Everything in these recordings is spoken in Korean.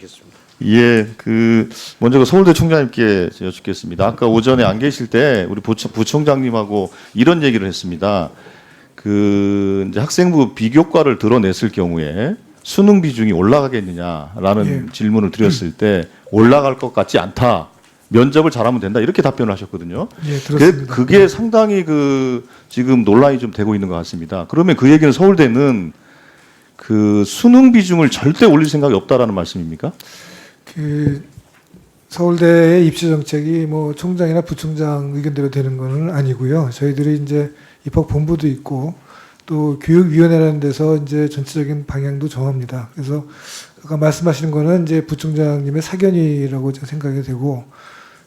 주시겠습니다. 예, 먼저 서울대 총장님께 여쭙겠습니다. 아까 오전에 안 계실 때 우리 부총장님하고 이런 얘기를 했습니다. 이제 학생부 비교과를 드러냈을 경우에 수능 비중이 올라가겠느냐라는 질문을 드렸을 때 올라갈 것 같지 않다. 면접을 잘하면 된다. 이렇게 답변을 하셨거든요. 예, 들었습니다. 그게 상당히 지금 논란이 좀 되고 있는 것 같습니다. 그러면 그 얘기는 서울대는 수능 비중을 절대 올릴 생각이 없다라는 말씀입니까? 서울대의 입시 정책이 뭐 총장이나 부총장 의견대로 되는 건 아니고요. 저희들이 이제 입학 본부도 있고 또 교육위원회라는 데서 이제 전체적인 방향도 정합니다. 그래서 아까 말씀하시는 거는 이제 부총장님의 사견이라고 생각이 되고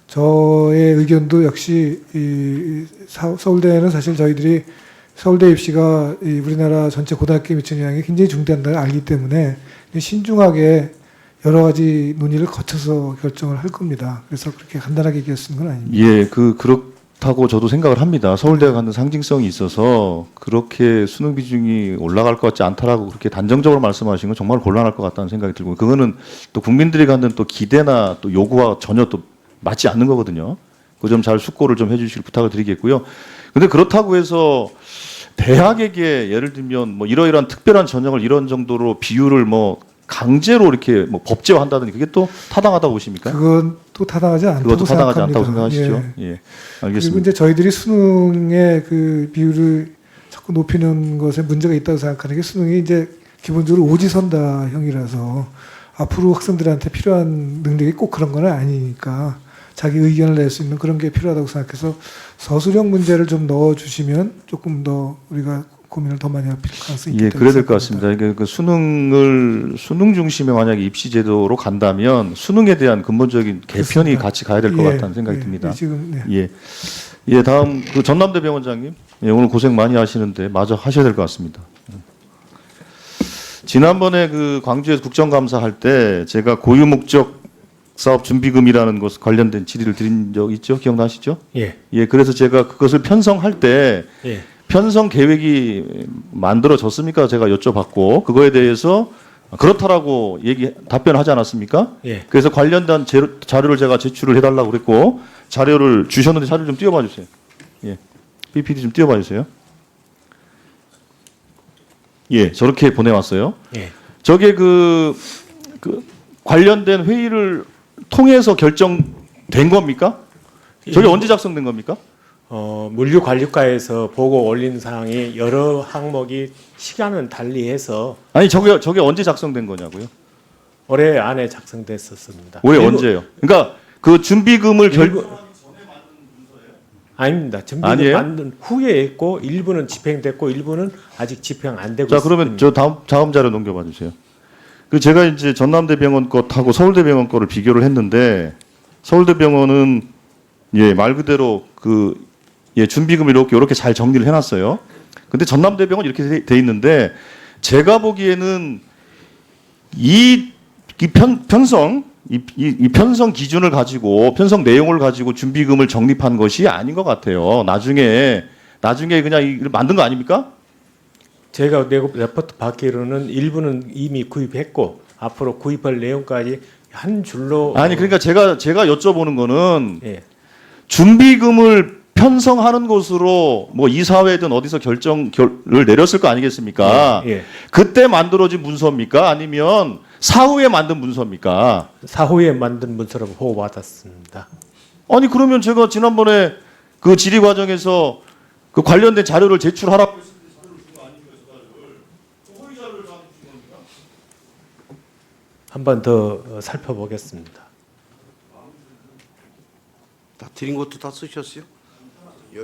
저의 의견도 역시 서울대는 사실 저희들이 서울대 입시가 우리나라 전체 고등학교 미치는 영향이 굉장히 중대한다는 걸 알기 때문에 신중하게 여러 가지 논의를 거쳐서 결정을 할 겁니다. 그래서 그렇게 간단하게 얘기하시는 건 아닙니다. 예, 그렇다고 저도 생각을 합니다. 서울대가 갖는 상징성이 있어서 그렇게 수능 비중이 올라갈 것 같지 않다라고 그렇게 단정적으로 말씀하시는 건 정말 곤란할 것 같다는 생각이 들고, 그거는 또 국민들이 갖는 또 기대나 또 요구와 전혀 또 맞지 않는 거거든요. 그 점 잘 숙고를 좀 해주실 부탁을 드리겠고요. 근데 그렇다고 해서 대학에게 예를 들면 뭐 이러이러한 특별한 전형을 이런 정도로 비율을 뭐 강제로 이렇게 뭐 법제화한다든지 그게 또 타당하다고 보십니까? 그건 또 타당하지 않다고 그것도 타당하지 생각합니다. 않다고 생각하시죠? 예. 예, 그리고 알겠습니다. 이제 저희들이 수능의 그 비율을 자꾸 높이는 것에 문제가 있다고 생각하는 게 수능이 이제 기본적으로 오지선다형이라서 앞으로 학생들한테 필요한 능력이 꼭 그런 건 아니니까 자기 의견을 낼 수 있는 그런 게 필요하다고 생각해서 서술형 문제를 좀 넣어주시면 조금 더 우리가 고민을 더 많이 할 가능성이 있다. 예, 그래야 될 것 같습니다. 그러니까 수능 중심의 만약에 입시 제도로 간다면 수능에 대한 근본적인 개편이 그렇습니다. 같이 가야 될 것 같다는 생각이 듭니다. 지금 예, 다음 전남대 병원장님. 예, 오늘 고생 많이 하시는데 마저 하셔야 될 것 같습니다. 지난번에 광주에서 국정감사 할 때 제가 고유 목적 사업 준비금이라는 것 관련된 질의를 드린 적 있죠? 기억나시죠? 예. 예, 그래서 제가 그것을 편성할 때 예. 편성 계획이 만들어졌습니까? 제가 여쭤봤고 그거에 대해서 그렇다라고 답변하지 않았습니까? 예. 그래서 관련된 자료를 제가 제출을 해달라고 그랬고 자료를 주셨는데 자료 좀 띄워봐 주세요. 예, PPT 좀 띄워봐 주세요. 예, 저렇게 보내왔어요. 예. 저게 관련된 회의를 통해서 결정된 겁니까? 저게 언제 작성된 겁니까? 물류관리과에서 보고 올린 사항이 여러 항목이 시간은 달리해서 아니 저게 언제 작성된 거냐고요? 올해 안에 작성됐었습니다. 올해 언제요? 그러니까 그 준비금을 아닙니다. 준비금 아니에요? 만든 후에 했고 일부는 집행됐고 일부는 아직 집행 안 되고 자, 있습니다. 그러면 저 다음 자료 넘겨봐 주세요. 제가 이제 전남대병원 것하고 서울대병원 거를 비교를 했는데 서울대병원은 말 그대로 준비금 이렇게 잘 정리를 해놨어요. 근데 전남대병원 이렇게 돼 있는데 제가 보기에는 이 편성 기준을 가지고 편성 내용을 가지고 준비금을 적립한 것이 아닌 것 같아요. 나중에 그냥 만든 거 아닙니까? 제가 레포트 받기로는 일부는 이미 구입했고 앞으로 구입할 내용까지 한 줄로 아니 그러니까 제가 여쭤보는 거는 예. 준비금을 편성하는 것으로 뭐 이사회든 어디서 결정을 내렸을 거 아니겠습니까? 예. 그때 만들어진 문서입니까? 아니면 사후에 만든 문서입니까? 사후에 만든 문서라고 보고받았습니다. 아니 그러면 제가 지난번에 질의 과정에서 관련된 자료를 제출하라고 했을 때 자료를 준 거 아닙니까? 허위 자료를 다 주신 겁니까? 한 번 더 살펴보겠습니다. 다 드린 것도 다 쓰셨어요?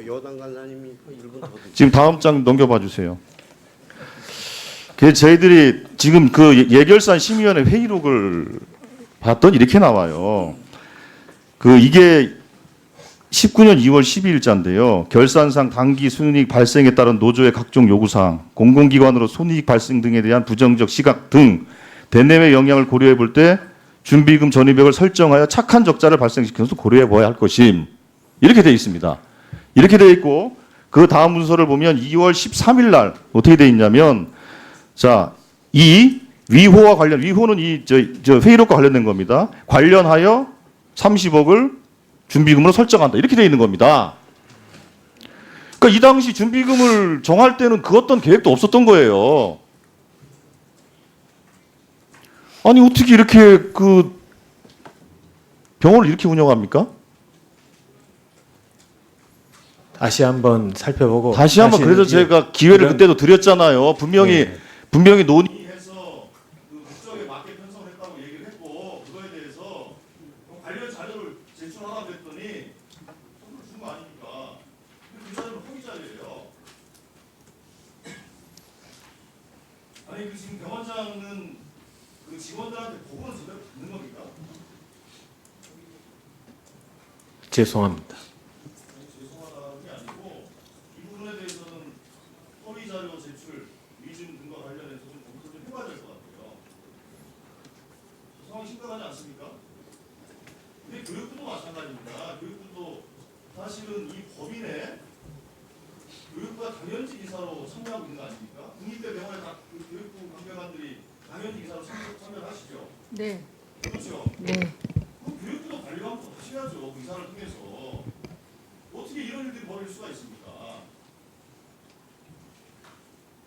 여당 간사님이 1분 더 드릴게요. 지금 다음 장 넘겨봐 주세요. 저희들이 지금 예결산 심의위원회 회의록을 봤더니 이렇게 나와요. 이게 19년 2월 12일자인데요. 결산상 당기 순이익 발생에 따른 노조의 각종 요구사항, 공공기관으로 손익 발생 등에 대한 부정적 시각 등 대내외 영향을 고려해 볼 때 준비금 전입액을 설정하여 착한 적자를 발생시켜서 고려해 봐야 할 것임. 이렇게 되어 있습니다. 이렇게 되어 있고 그 다음 문서를 보면 2월 13일 날 어떻게 되어 있냐면 자, 위호와 관련 위호는 저 회의록과 관련된 겁니다. 관련하여 30억을 준비금으로 설정한다. 이렇게 돼 있는 겁니다. 그러니까 이 당시 준비금을 정할 때는 그 어떤 계획도 없었던 거예요. 아니 어떻게 이렇게 그 병원을 이렇게 운영합니까? 다시 한번 살펴보고 다시 한번 그래서 제가 기회를 이런- 그때도 드렸잖아요. 분명히 네. 분명히 논의해서 그 국정에 맞게 편성을 했다고 얘기를 했고 그거에 대해서 관련 자료를 제출하라고 했더니 선물 준 거 아닙니까? 근데 그 자료는 허위 자료예요. 아니 그 지금 병원장은 그 직원들한테 보고는 제대로 받는 겁니까? 죄송합니다. 죄송하다는 게 아니고 이 부분에 대해서는 허위 자료 제출, 위증 등과 관련해서 좀 검토 좀 해봐야 될 것 같아요. 상황이 심각하지 않습니까? 근데 교육부도 마찬가지입니다. 교육부도 사실은 이 법인에 교육부가 당연직 이사로 참여하고 있는 거 아닙니까? 국립대 병원에 다 그 교육부 관계관들이 당연직 이사로 참여를 하시죠. 네. 그렇죠. 네. 그럼 교육부도 관리감독 하셔야죠. 그 이사를 통해서. 어떻게 이런 일들이 벌어질 수가 있습니까?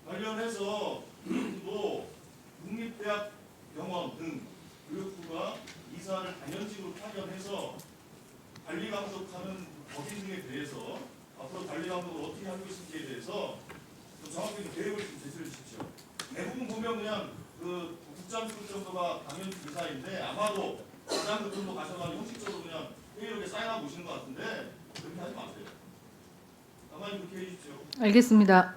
관련해서 교육부도 국립대학 병원 등 교육부가 이사를 단연직으로 파견해서 관리감독하는 법인 등에 대해서 앞으로 관리감독을 어떻게 하고 있을지에 대해서 좀 정확하게 계획을 좀 제출해 주십시오. 대부분 보면 그냥 그 국장급 정도가 당연직 이사인데 아마도 국장급 정도 가셔가지고 형식적으로 그냥 회의록에 사인하고 오시는 것 같은데 그렇게 하지 마세요. 가만히 그렇게 해주십시오. 알겠습니다.